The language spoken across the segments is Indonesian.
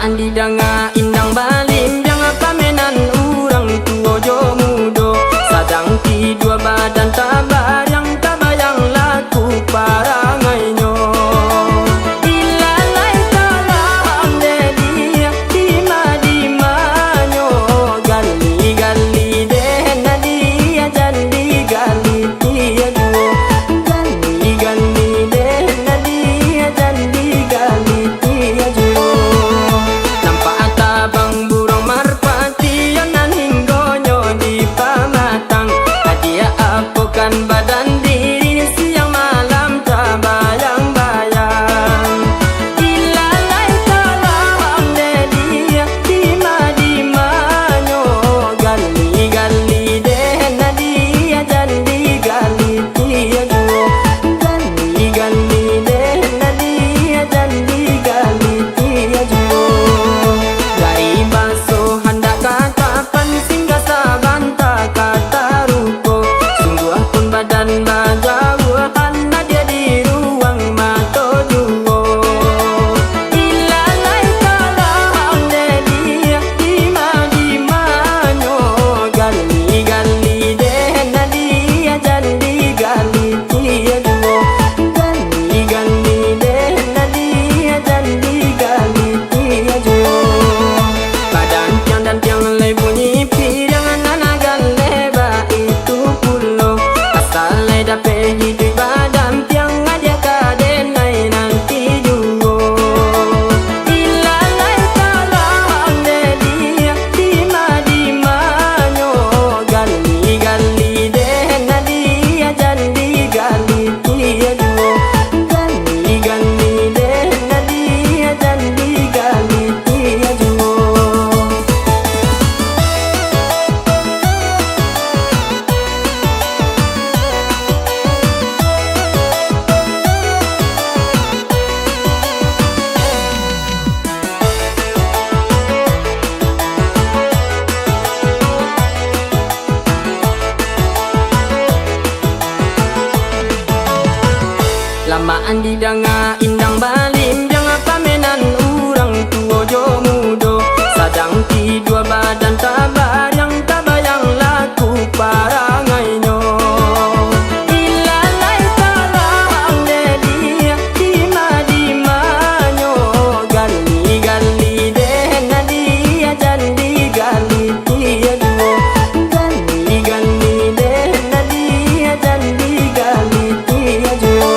Lamaan di danga indang balim jangan pamenan urang tua jo mudo sadang ti dua badan tabar yang tabayang laku parangainyo ilalai talang dedi dima-dimanyo gali-gali dehna dia jandi gali dia duo gali-gali dehna dia jandi gali dia duo nampak atabang burung marpati yang hinggonyo di pamatang hadiah apokan badan diri siang malam tak bayang-bayang ilalai talang dedi dima-dimanyo gali-gali dehna dia jandi gali dia duo gali-gali dehna dia jandi gali dia duo gai baso hendak katapan singgah sabanta kata ruko sungguh pun badan bajauhan dia di ruang mato juo ilalai talang dedi dima-dimanyo gali-gali dehna dia jandi gali dia duo gali-gali dehna dia jandi gali dia duo badan tiang dan tiang lay bunyi pirangan nanagan leba itu pulo asal lay dape hidup badan tiang aja kadenai nanti duo ilalai talang dedi dima-dimanyo gali-gali dehna dia jandi gali dia duo gali-gali dehna dia jandi gali dia duo lamaan di danga indang balim jangan pamenan urang tua jo mudo sadang ti dua badan tabar yang tabayang laku parangainyo ilalai talang dedi dima-dimanyo gali-gali dehna dia jandi gali dia duo gali-gali dehna dia jandi gali dia duo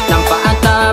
nampak atas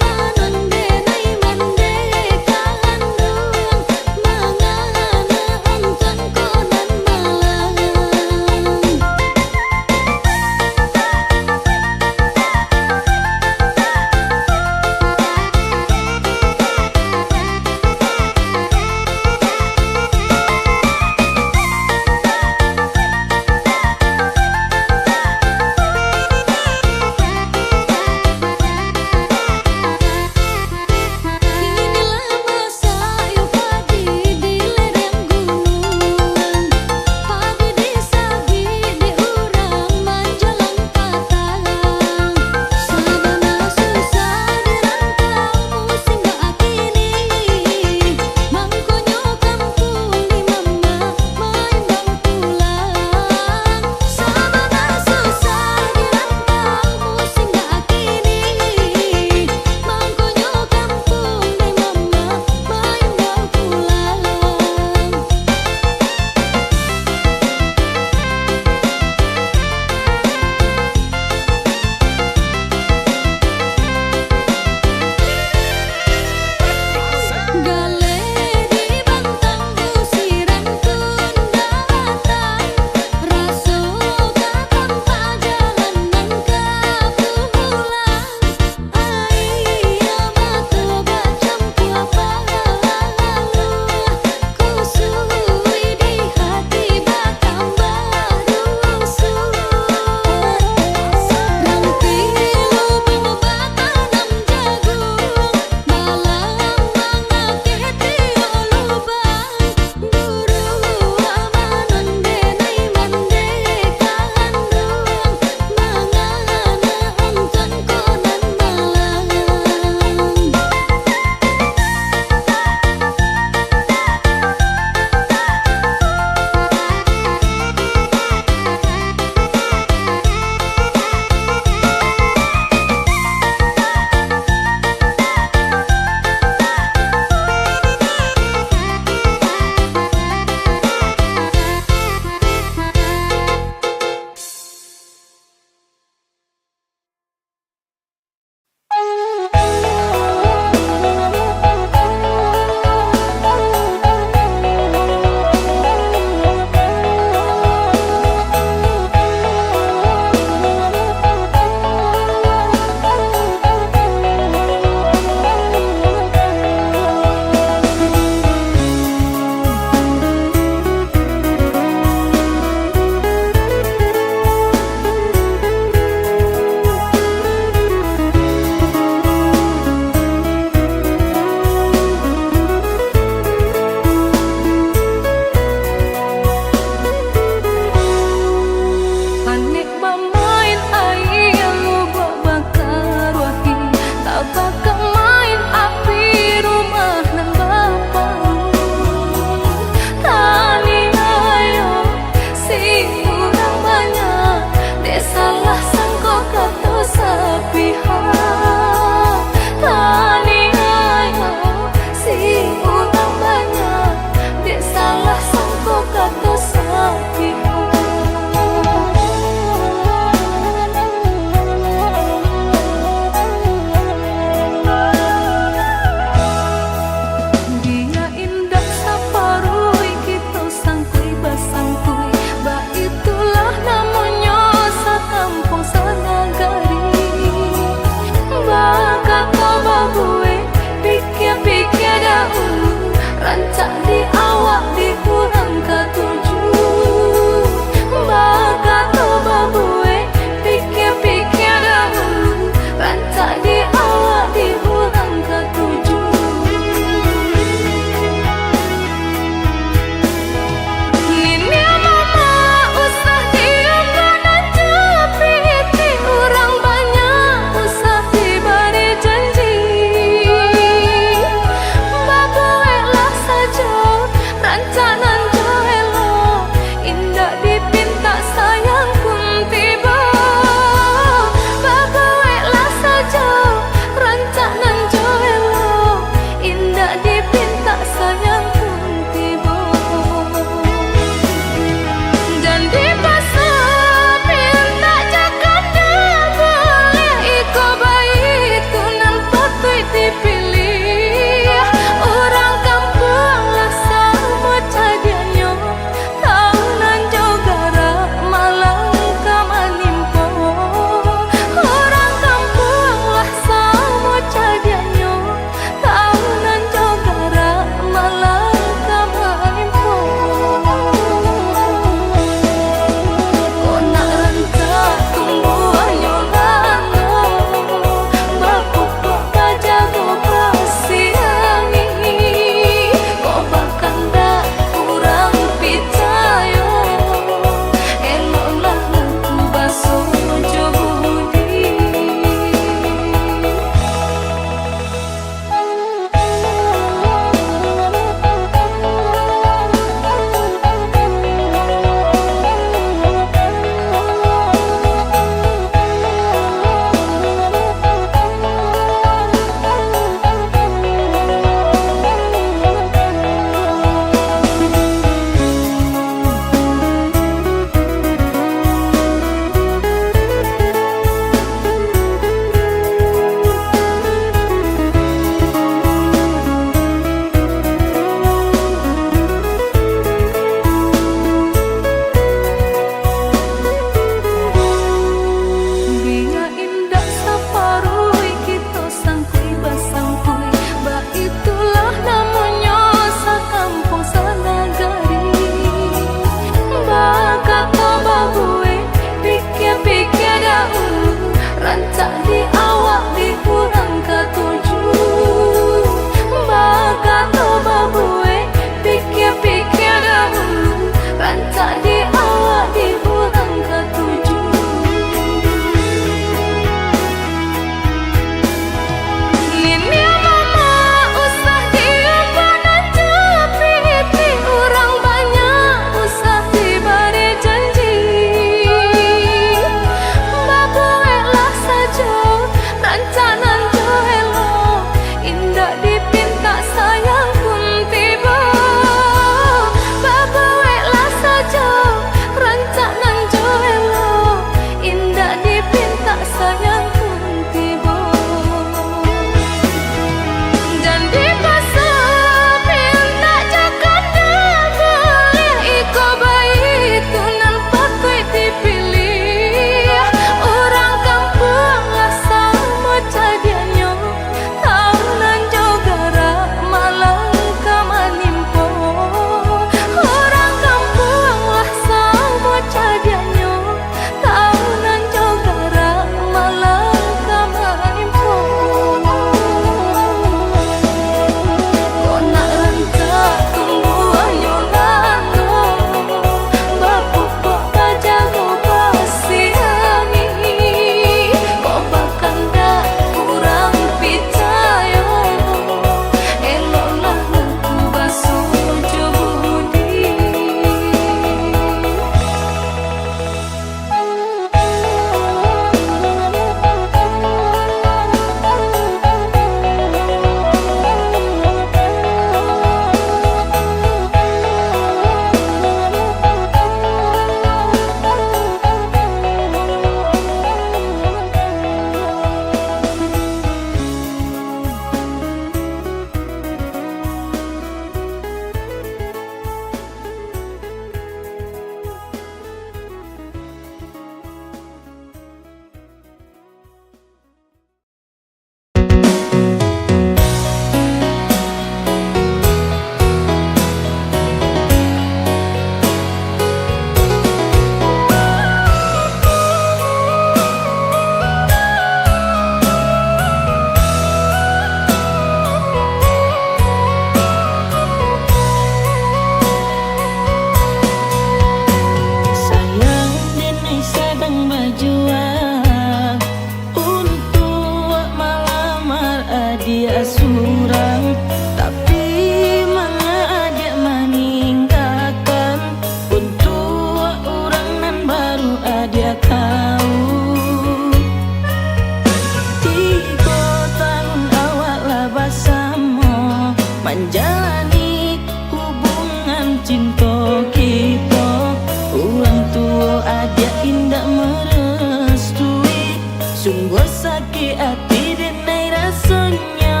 menjalani hubungan cinta kita. Orang tua ada indah merestui, sungguh sakit hati denai rasanya.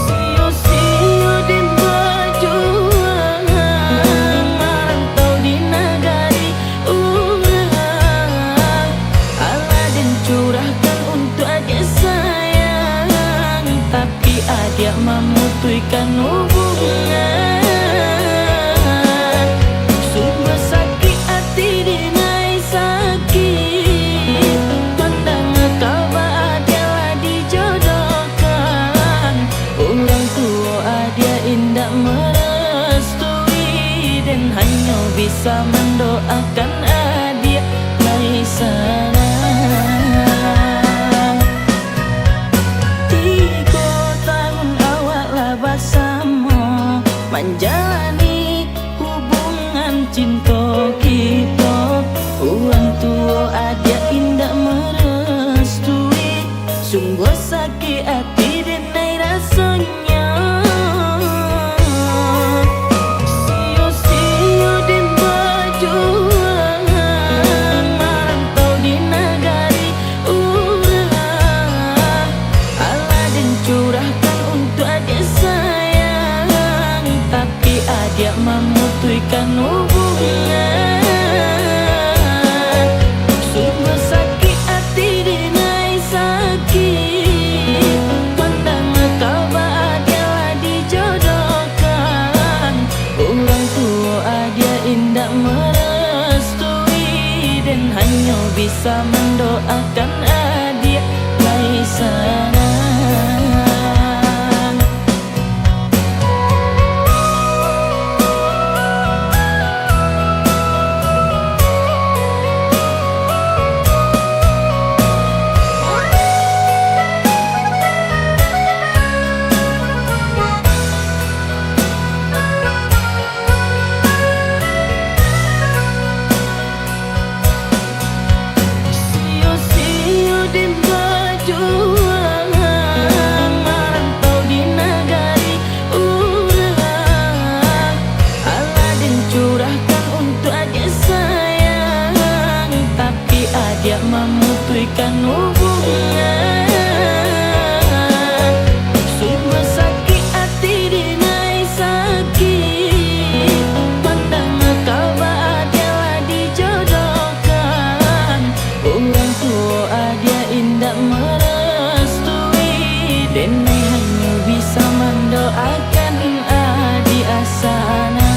Sio-sio dan berjuang merantau di negari orang. Allah dan curahkan untuk adik sayang, tapi adik memutuskan hubungan. Sungguh sakit hati denai sakit, pandang kabar adalah dijodohkan. Orang tua adik indah merestui, dan hanya bisa mendoakan adik baik salam. 3 tahun awaklah bersama menjalani hubungan cinta kita. Orang tua adik indah merestui, sungguh sakit hati denai rasanya. Sio-sio dan berjuang merantau di negari orang. Allah dan curahkan untuk adik sayang, tapi adik memutuskan hubungan. Sungguh sakit hati denai sakit, pandang kabar adalah dijodohkan. Orang tua adik indah merestui, dan hanya bisa mendoakan adik baik salam. Sio-sio dan berjuang merantau di negari orang. Allah dan curahkan untuk adik sayang, tapi adik memutuskan hubungan. Sungguh sakit hati denai sakit, pandang kabar adalah dijodohkan. Orang tua adik indah merestui, denai hanya bisa mendoakan adik asana.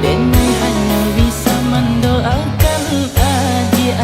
Denai hanya bisa mendoakan adik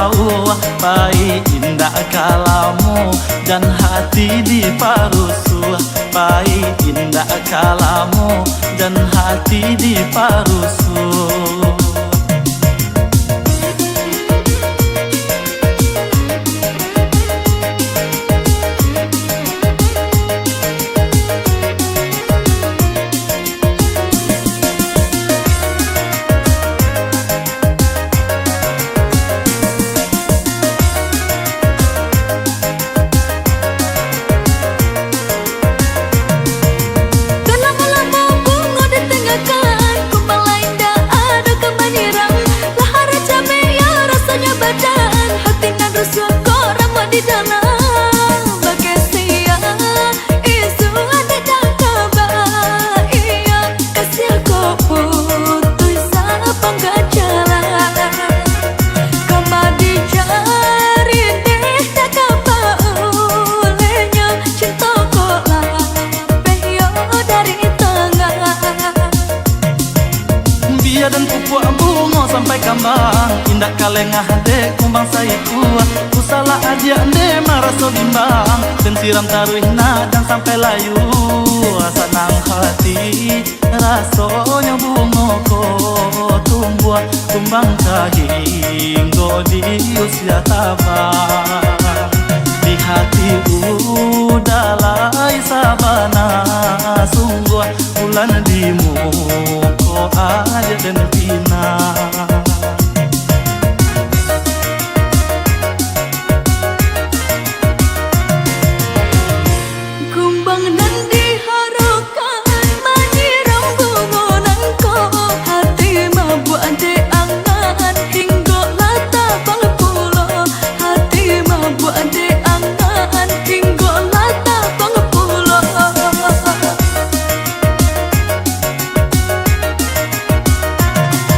jauh, pai indah kalamu dan hati di parusu. Pai indah kalamu dan hati di parusu. Dan pupuk bungo sampai kambang indak kalengah de kumbang saiku. Ku salah aja ande maraso bimbang dan siram taruhna dan sampai layu. Senang hati rasonya bungo ko tumbuh kumbang kahinggo di usia tabang. Di hati udalai sabana sungguh bulan di muko aja dan pina. Kumbang nan diharukan menyiram bunga nangko. Hati mabuk ade angan hingga lata bang pulo. Hati mabuk ade angan hingga lata bang pulo.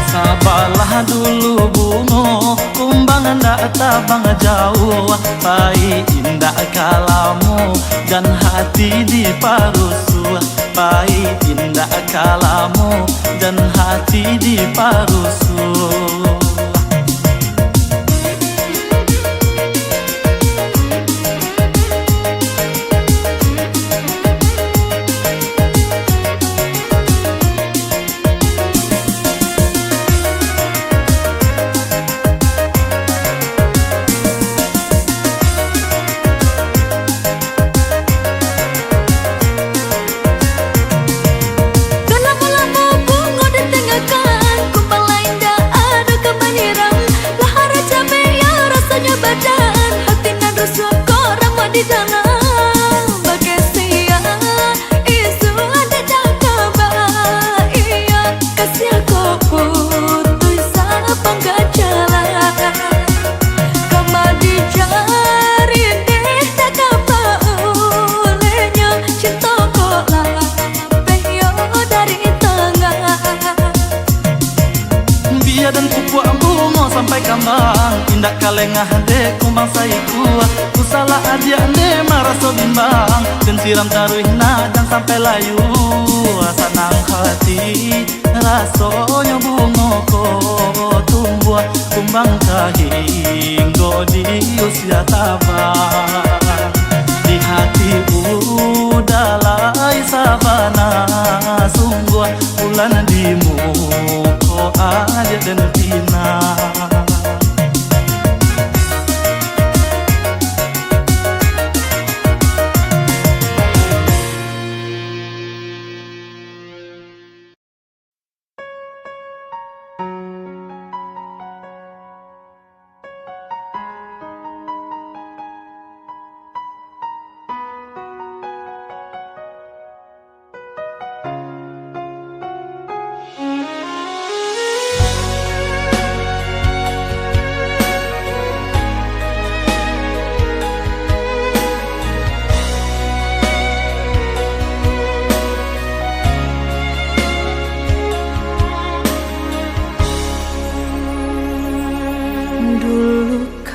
Sabarlah dulu bungo kumbang ndak tabang jauh. Pai indah kalamu dan hati di parusu. Pai indah kalamu dan hati di parusu. Dan pupuk bungo sampai kambang indak kalengah de kumbang saiku. Ku salah aja ande maraso bimbang dan siram taruhna dan sampai layu. Senang hati rasonya bungo ko tumbuh kumbang kahinggo di usia tabang. Di hati udalai sabana sungguh bulan di muko aja dan pina.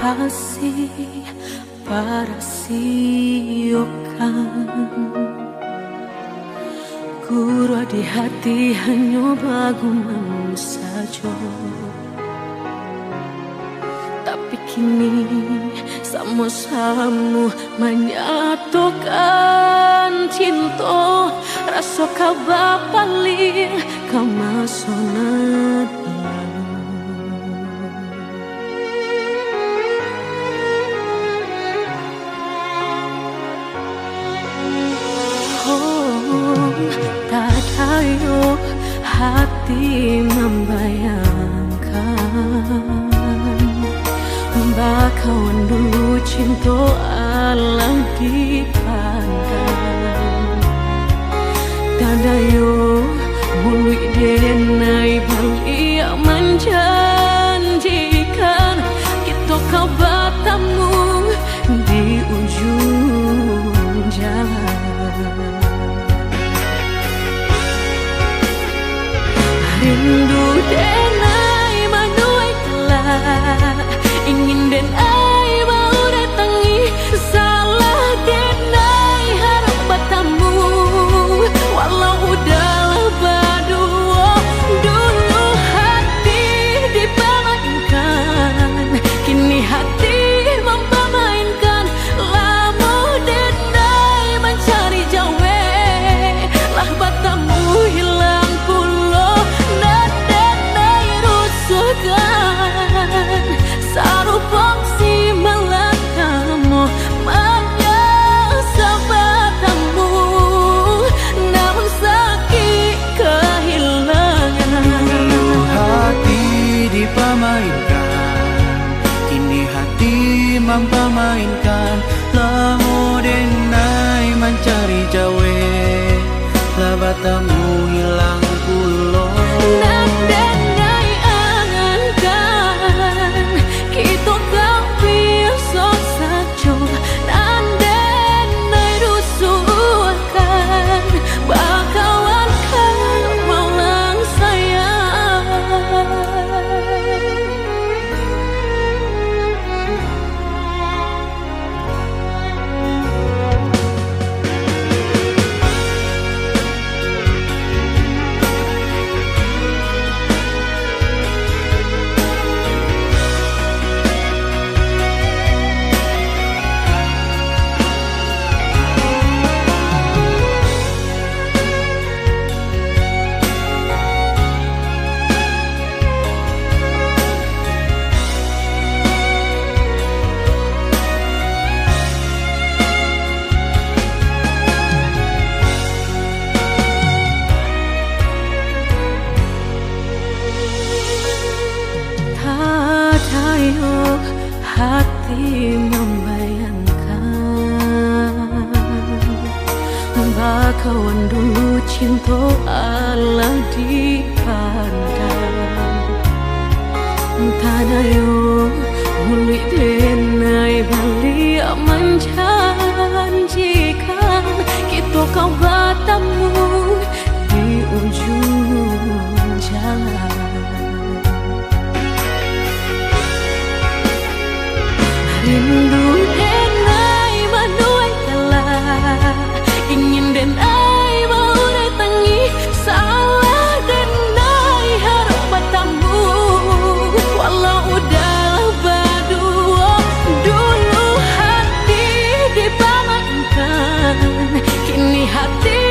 kasih para siokan Guru di hati hanya baguman saja. Tapi kini sama-sama menyatukan cinta rasa kabar paling kamasonat tak tahu hati membayangkan bakawan dulu cinta alam dipandang tadayo bului denai balik menjanjikan kita kau bertemu di ujung jalan. Rindu denai manuai telah ingin denai mau datangi salah denai harap bertemu walau udahlah berdua dulu hati dipermainkan kini hati mempermainkan lama denai mencari jawe lah bertemu hilang pulau dan denai rusuhkan sarupang si melakamu menyesabatamu namun sakit kehilangan hati dipermainkan kini hati mempermainkan lamu denai mencari jawe lah batamu hilang pulau dan denai angankan kita kau biasa saja dan denai rusuhkan bakawan kau malang sayang. Tayo hati membayangkan bakawan dulu cinta Allah dipandang tadayo muli denai balik menjanjikan kita kau bertemu di ujung jalan. Rindu denai manuai telah ingin denai mau datangi salah denai harap bertemu walau udahlah berdua dulu hati dipermainkan kini hati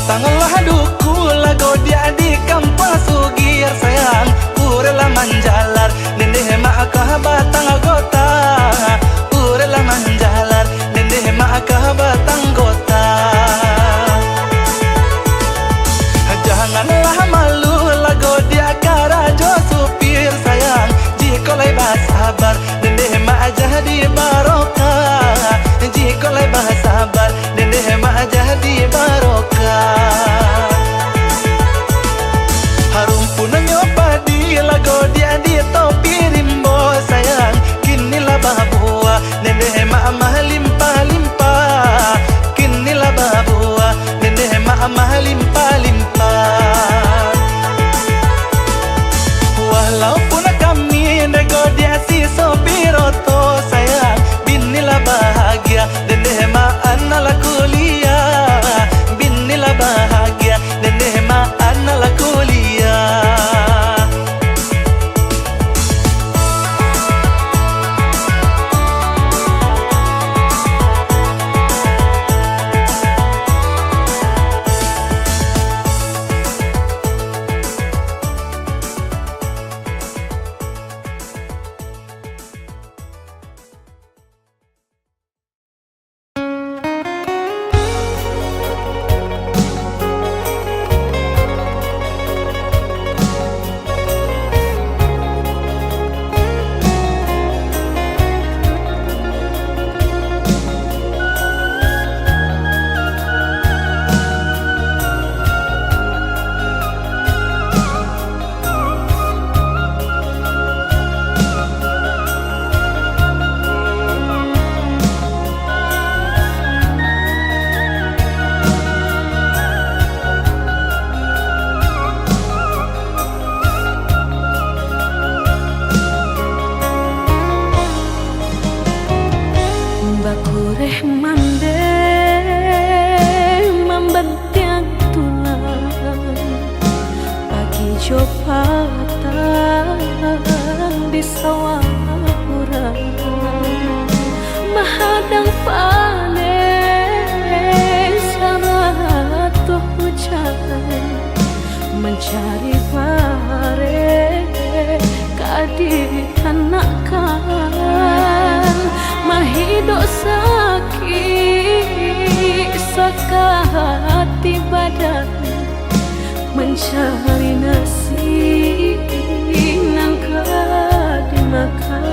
Batanglah duku lago dia di kampas sugir sayang urela manjalar nendeh maakah batang gota urela manjalar nendeh maakah batang gota. Janganlah malu lago dia karajo supir sayang jikolai basabar nendeh ma jadi barokah jikolai basabar nendeh ma jadi barokah. Harum pun nyoba di lago dia di topi rimbo sayang kinilah babua nendeh ma limpah-limpah kinilah babua nendeh ma limpah-limpah. Walaupun kami negosiasi sopiroto sayang binilah bahagia nendeh ma analah kuliah binilah bahagia nendeh ma analah kuliah. Mencari pare kadi kanakan mahido sakit sakati badan mencari nasi nangka dimakan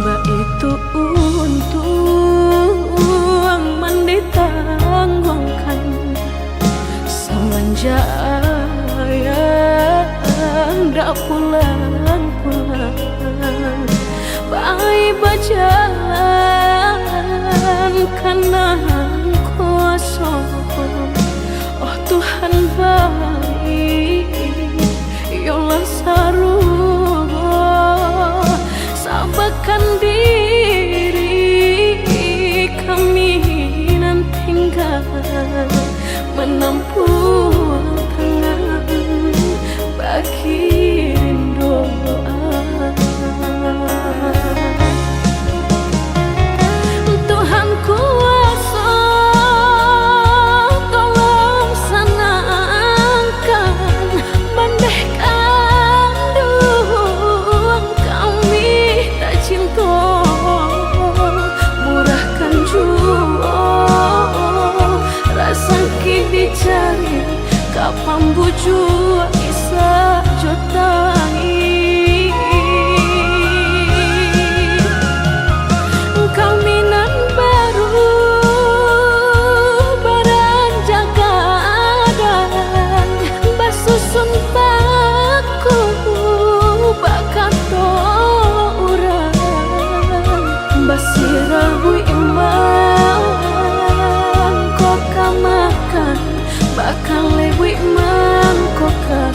mbak itu untung ditangguhkan semenjak ndak pulang-pulang bayi berjalan karena kuasa oh Tuhan baik yolah saruh sabarkan diri kami tinggal menampung tangan bagi doa. Tuhan kuasa tolong senangkan bandehkan duang kami tak cinta murahkan jua sakit dicari kapan bujuk isa jotangi kau minan baru barang jagadan basusun baku bakato urang basirahu iman makan bakal lebih mangkoka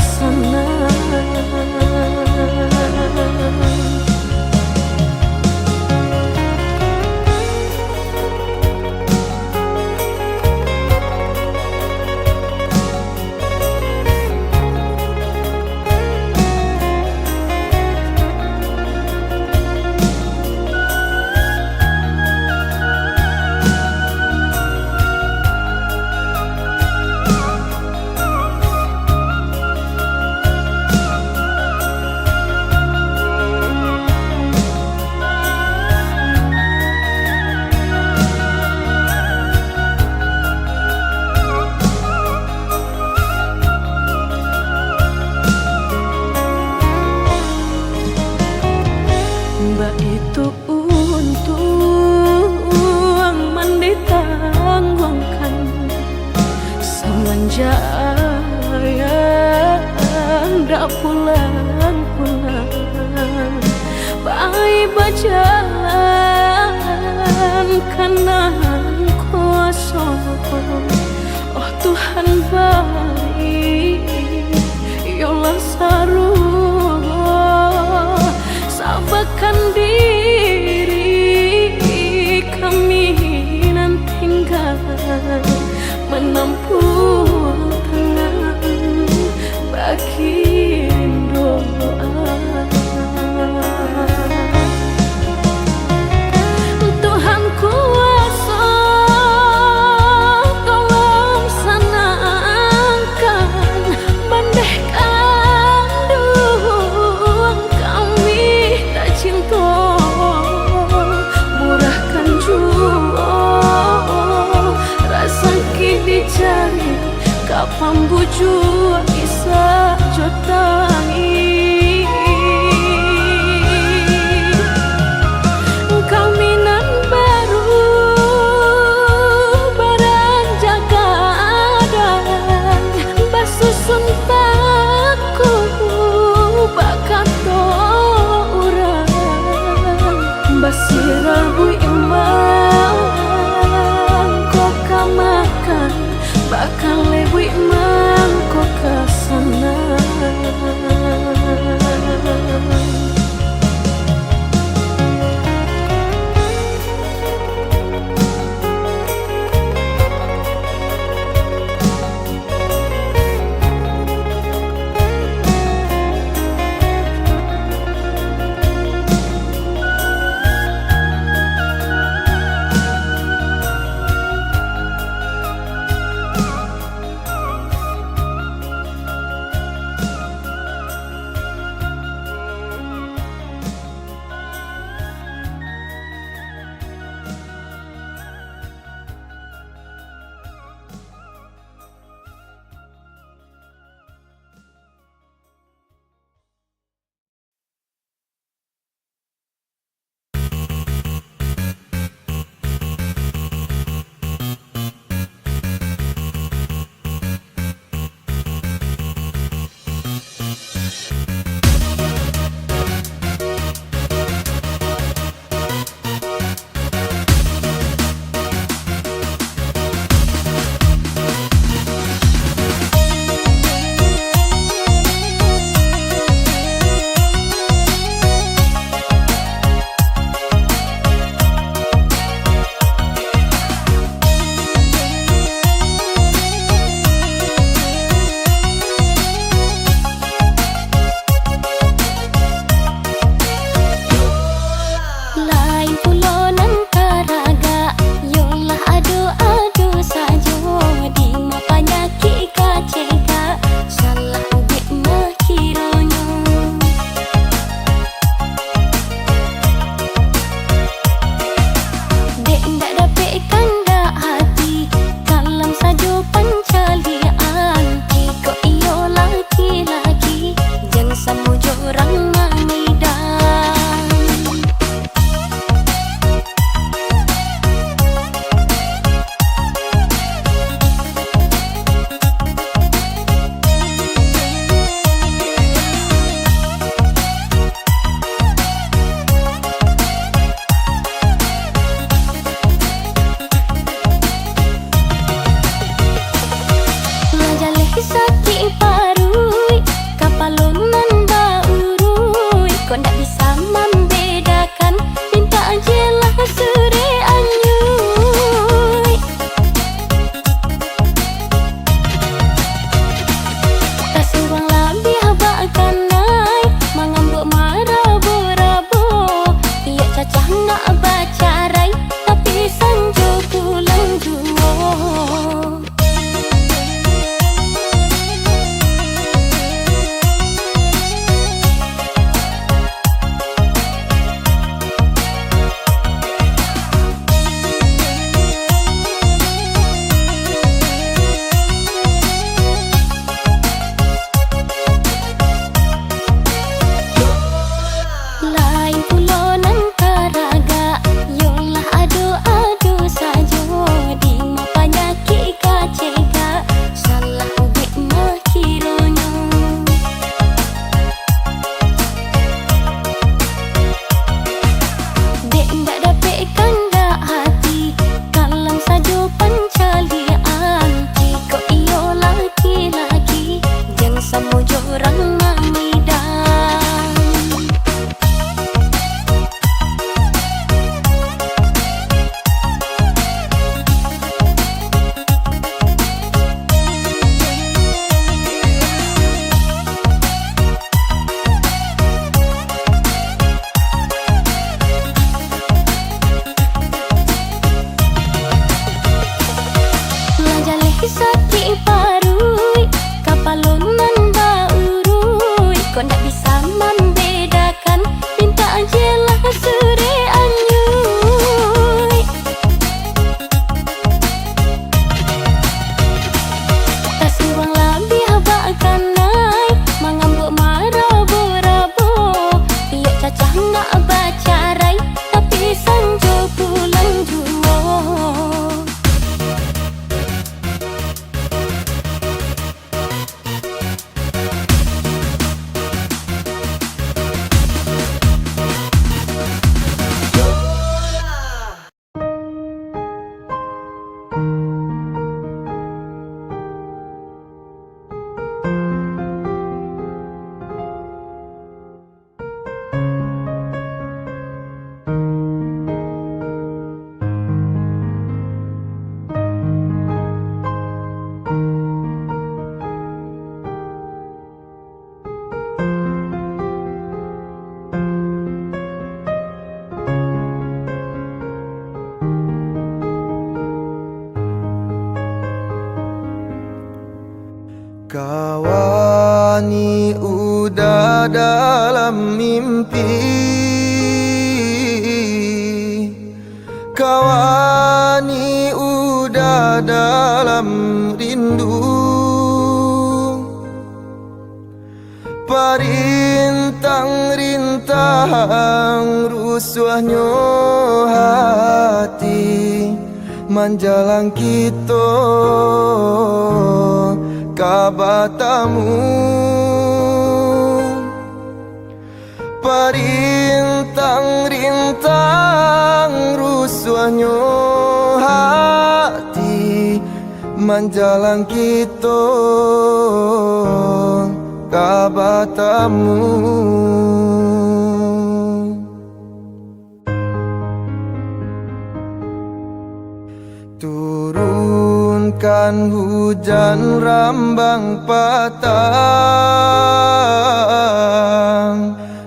dalam mimpi, kawani udah dalam rindu. Parintang-rintang rusuhnya hati, manjalang kita kabatamu. Parintang-rintang rusuhnya hati, manjalang kita kabatamu. Turunkan hujan rambang patang,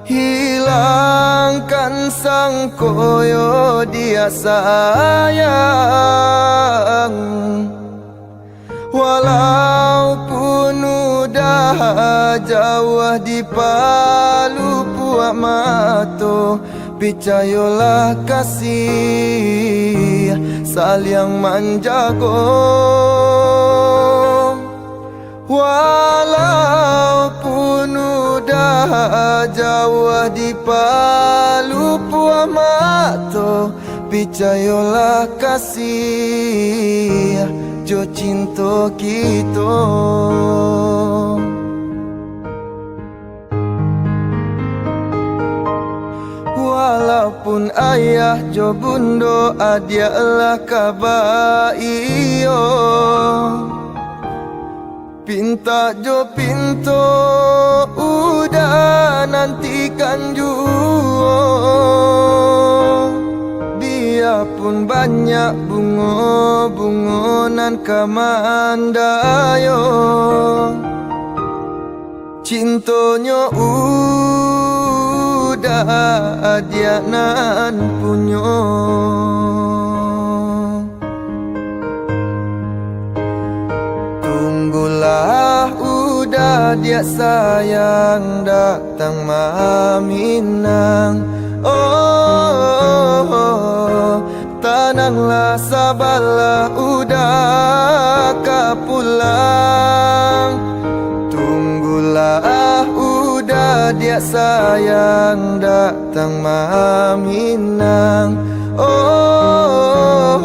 hilangkan sang koyo dia sayang. Walaupun udah jauh di palu puak mato, picayolah kasih saling menjago. Walaupun udah jauh di palu puak mato, picayolah kasih jo cinta kita. Walaupun ayah jo bundo adialah kabaiyo, pinta jo pinto udah nantikan juo. Biarpun banyak bungo-bungonan kamandayo, cintonya udah dia nan punyo. Tunggulah udah dia sayang datang maminang. Oh, tenanglah sabarlah udah kapulang. Tunggulah udah dia sayang datang maminang. Oh,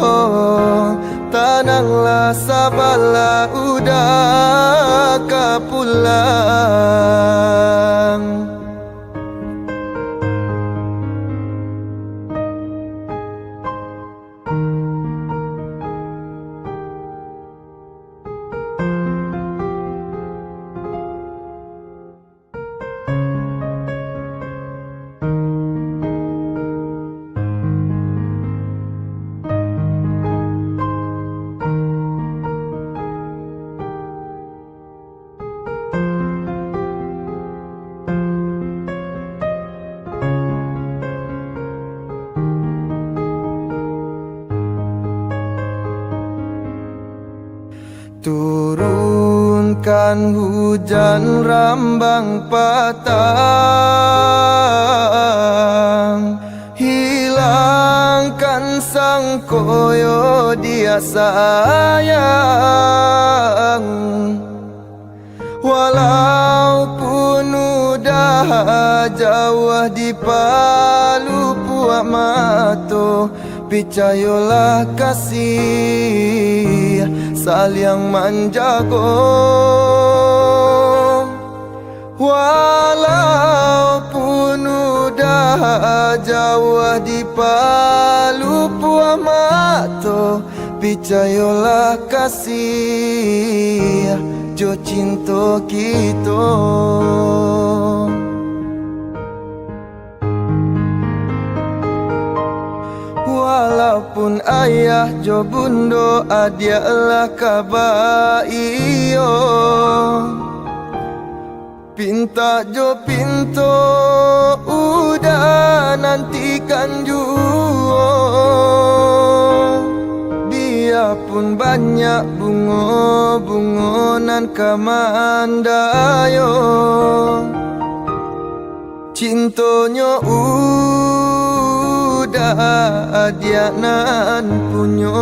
tenanglah sabarlah udah kapulang. Turunkan hujan rambang patang, hilangkan sang koyo dia sayang. Walaupun udah jauh di palu puak mato, picayolah kasih saling menjago. Walaupun udah jauh di palu puak mato, picayolah kasih jo cinta kita. Walaupun ayah jo bundo adialah kabaiyo, pinta jo pinto udah nantikan juo. Biarpun banyak bungo-bungonan kamandayo, Cintonyo udah dia nan punyo.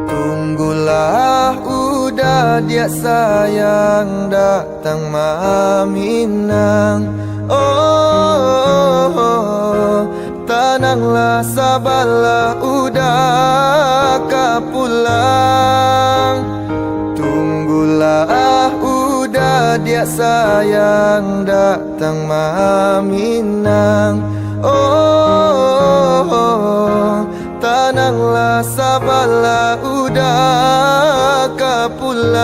Tunggulah udah dia sayang datang maminang. Oh, tenanglah sabarlah udah kapulang. Tunggulah udah dia sayang datang maminang. Oh, tenanglah sabarlah udah kapulang.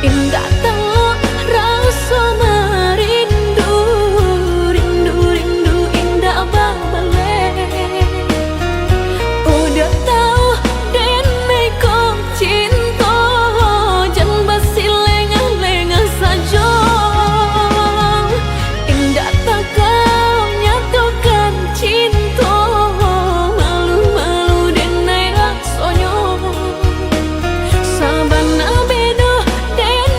indah tahu rasa merindu, rindu indah babale. Udah tahu den kau cinta, jangan basi lengah-lengah saja. Indah tak kau nyatakan cinta, malu-malu den rasanya. Sabana bedo den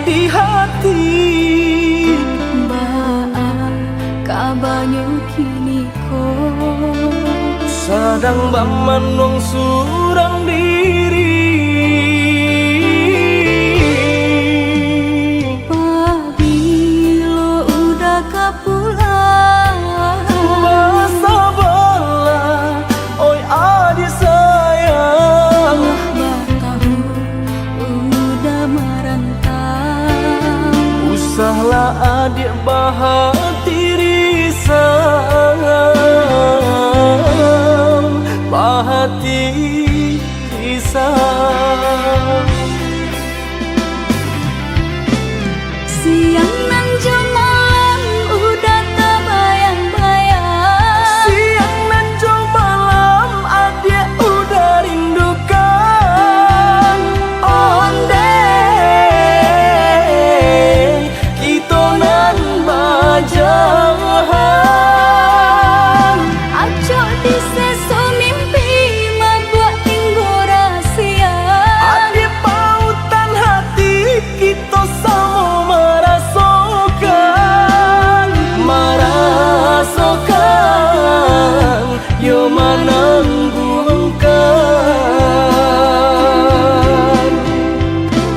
di hati. Baa kabanyo kini ko Sadang bamanong surang diri. Pabilo udah kapulang Basa bala, oi adik sayang. Batahu udah merantau Usahlah adik bahati risau, bahati risau. Siang nan malam udah terbayang-bayang Siang nan jo malam adik udah rindukan. Onde kita nan bajahan. Acok di sesu mimpi membuat tinggu rahasia Adik pautan hati kita sama merasakan. Merasakan yo menangguhkan.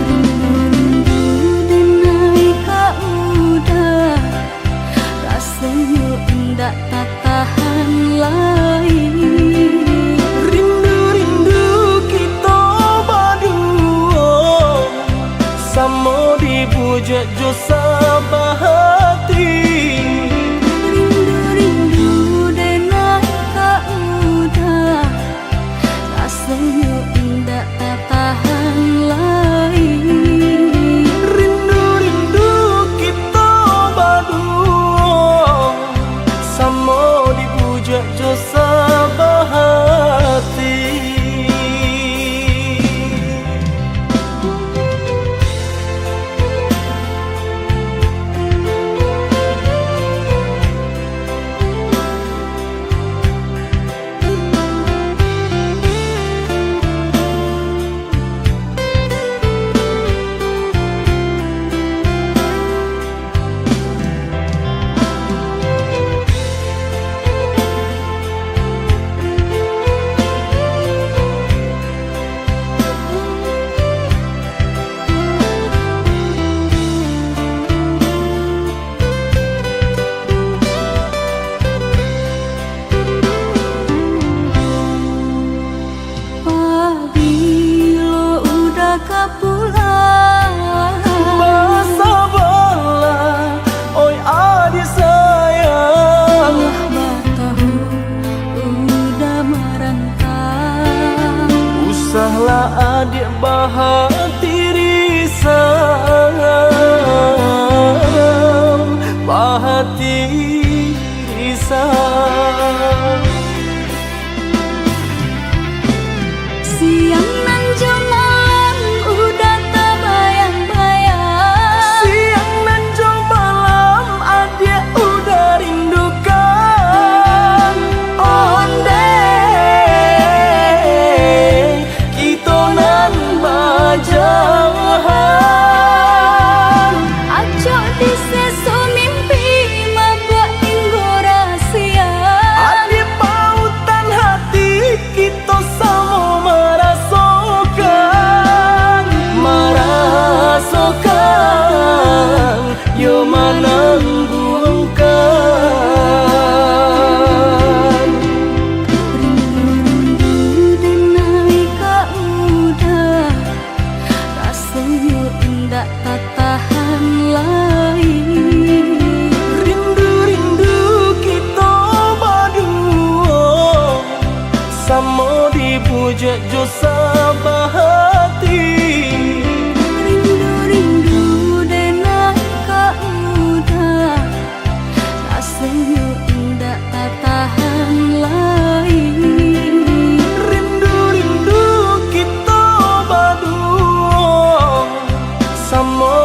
Rindu denai kak udah rasanya enggak tak tahan lagi Rindu-rindu kita berdua sama dibujuk jo sabahati. Rindu denai kak udah rasanya enggak tak tahan lagi Rindu-rindu kita berdua sama dibujuk jo sabahati. Pabilo udah kapulang Basa bala, oi adik sayang. Batahu udah merantau Usahlah adik bahati risau, bahati risau. Siang nan malam udah terbayang-bayang Siang nan jo malam adik udah rindukan. Onde kita nan bajahan. Acok di sesu mimpi membuat tinggu rahasia Adik pautan hati kita sama merasakan. Merasakan yo menangguhkan. Rindu denai kak udah rasanya enggak tak tahan lagi Rindu-rindu kita berdua sama dibujuk jo sabahati. Rindu denai kak udah rasanya enggak tak tahan lagi Rindu-rindu kita berdua sama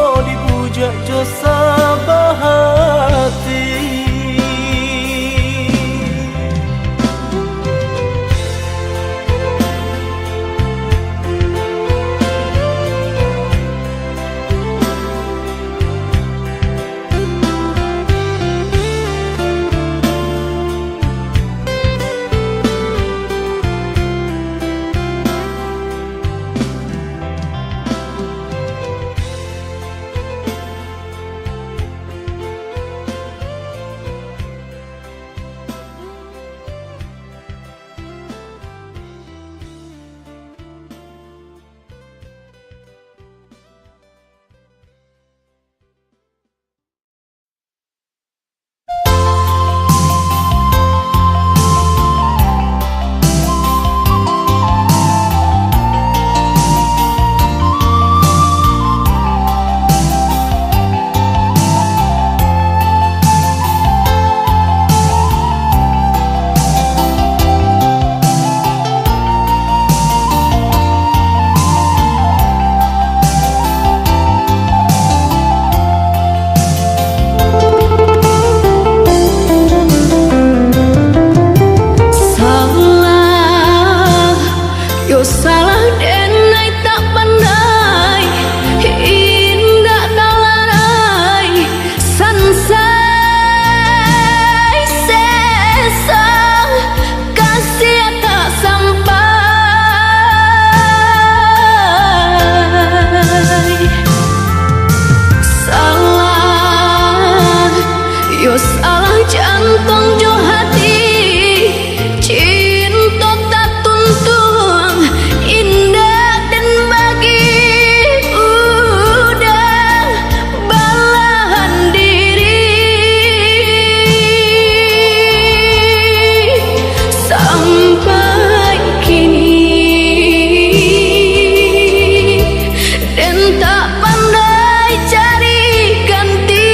dan tak pandai cari ganti.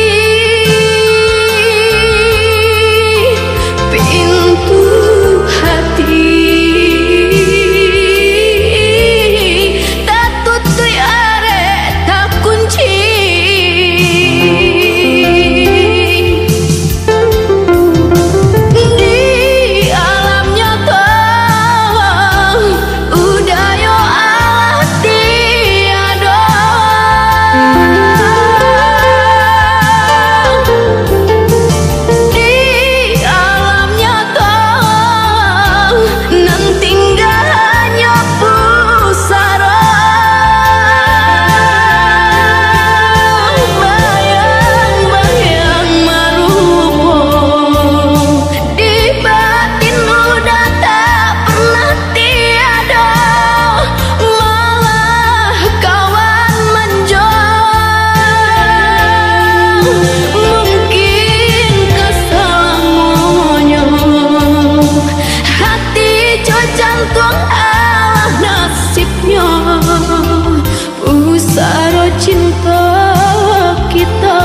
Pintu hati tak tutup arek tak kunci. Di alam nyata udah yo Allah tiada. Di alam nyata nan tinggal hanya pusara. Bayang-bayang marumo di batin udah tak pernah tiada. Malah kawan menjual. Mungkin kesemuanya hati jo jantung Allah nasibnya. Pusara cinta kita.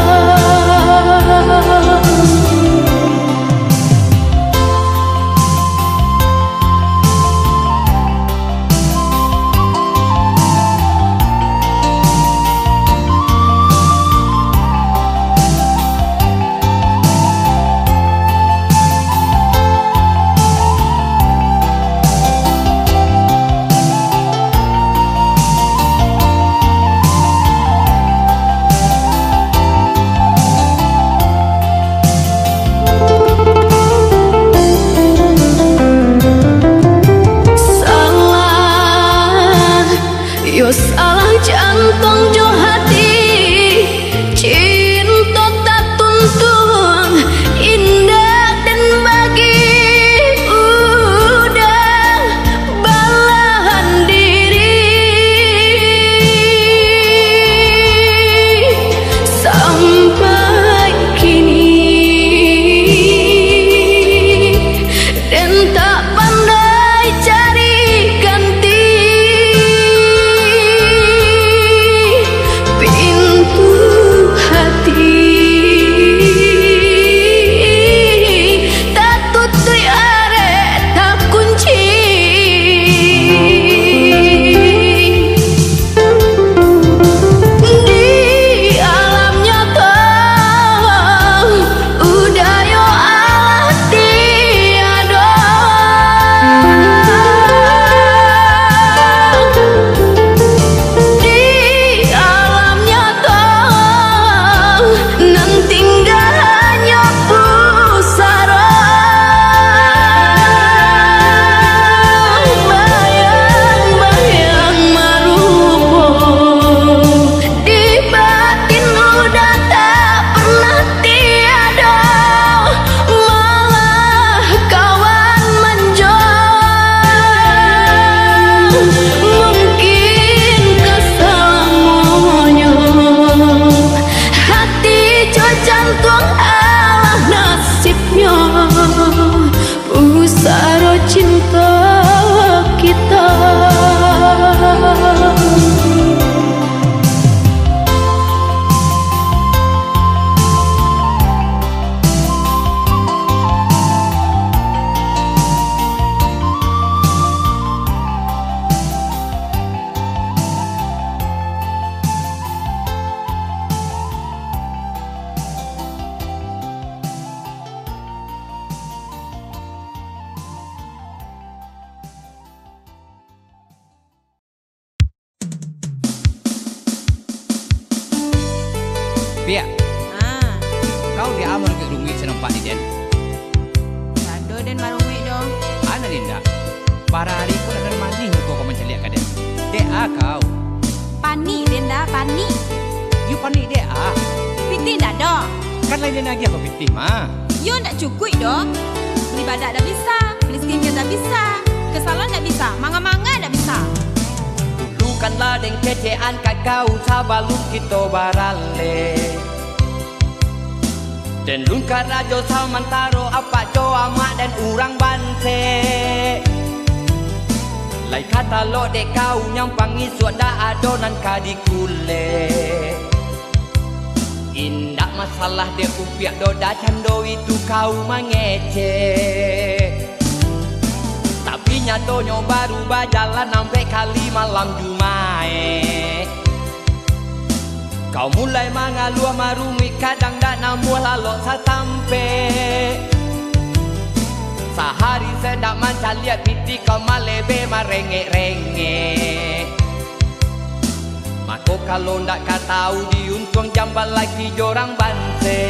Salah, yo salah jantung jo hati. Cinta tak tuntun indah dan bagi udah belahan diri. Sampai kini dan tak pandai cari ganti. Pintu hati tak tutup arek tak kunci. Di alam nyata udah yo Allah tiada. Di alam nyata nan tinggal hanya pusara. Bayang-bayang marumo di batin udah tak pernah tiada. Malah kawan menjual. Mungkin kesemuanya hati jo jantung Allah nasibnya. Pusara cinta kita. Pia, kau di amar ke rumit senempat ni Den. Sado den marumi dong. Ana Linda. Para hari pun ada mandi kau menceliak kaden. Dek kau. Pani den dah pani. You panik dek Piti dah dong. Kan lain lagi aku pitih mah. You nak cukup dong. Beli badak dah bisa, beli skincare dah bisa, ke salon dah bisa, manga-manga dah bisa. Dulukanlah deng kecean kau sabalum kita barale. Dan lun karajo samantaro apa co amak dan urang banse. Lai kata lo dek kau nyampang isuk dah adonan kadikule. Indak masalah dek upiak doda cando itu kau mangece. Tapi nyatanya baru berjalan sampai kali malam Jumae. Kau mulai mengaluh marumi kadang dak namu lalu satampe. Sehari sedak manca lihat piti kau malebe marengek-rengek. Mako kalau ndak katau diuntung jambal lagi jorang bante.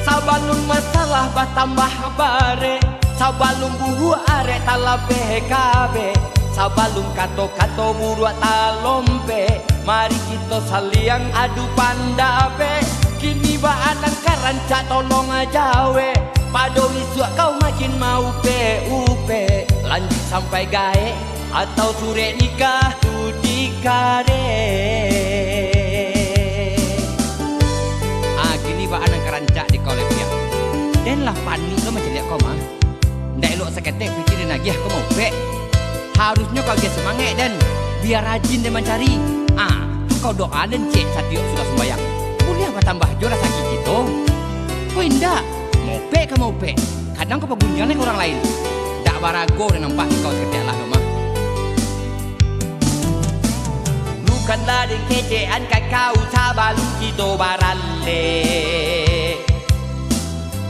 Sabalun masalah batambah bare. Sabalun buhu arek talabe kabe. Sabalun kato-kato buruak talompe. Mari kita saliang adu pandabe. Kini baanan karancak tolong ajawe. Pado isuk kau makin mau upe. Lanjut sampai gae atau sure nikah tu dikare. Gini baanan kerancak di kolep ya. Dan lah panik lo macam lihat kau mah. Ndak elok seketek pikirin lagi kau mau pe. Harusnya kau dia semangat dan biar rajin dan mencari. Kau doa dan cek satiok sudah sembayang. Boleh apa tambah juara sakit gitu? Kau indah. Mau pe ke mau pe. Kadang kau pebunjangan ke orang lain. Tak barago dan nampak kau seketik lah mah. Bukanlah dengan kecean kakau sabalun kita baralle.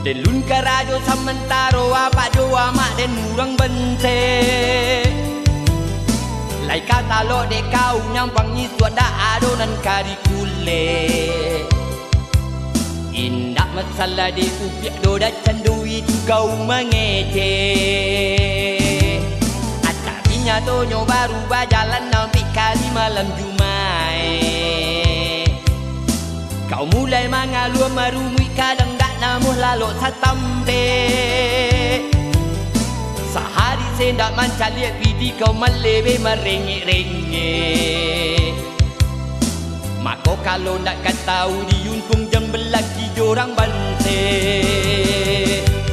Delun karajo sementara apa doa mak dan urang bente. Lai kata lo dek kau nyampang isuk dah adonan kadikule. Indak masalah di upiak doda candu itu kau mangece. Tapi nyatanya baru berjalan sampai kali malam Jumae. Kau mulai mengaluh marumi kadang dak namuh lalu satampe. Sehari sendak manca lihat pidi kau malebe merengek-rengek. Mako kalau ndak katau diuntung jambel lagi jorang bante.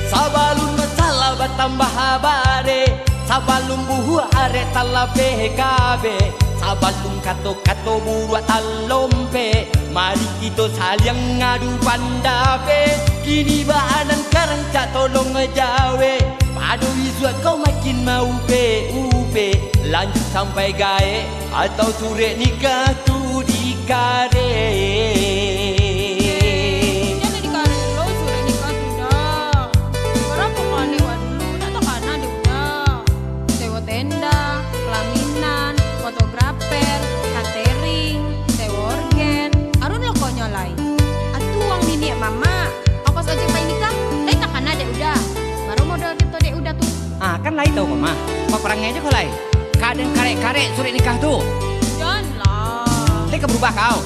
Sabalun masalah bertambah bare. Sabalun buhu arek talabe kabe. Sabalun kato-kato buruak talompe. Mari kita saliang ngadu pandabe. Kini baanan karancak tolong ngejawe. Padu isuk kau makin mau upe. Lanjut sampai gae atau sure nikah tu dikare. Jangan dikare lo sore nikah sudah. Berapa kali dulu dah tak kana dia udah. Sewa tenda, pelaminan, fotografer, catering, sewa organ. Arun lo kau nyolai. Atuh uang nini mama. Ongkos ojek bayi nikah, dai tak kana dia udah. Baru modal kita dia udah tuh. Kan lain tau mama. Kau perangnya aja kau lain. Kadang karek-karek sore nikah tu. Janganlah. Leka berubah kau.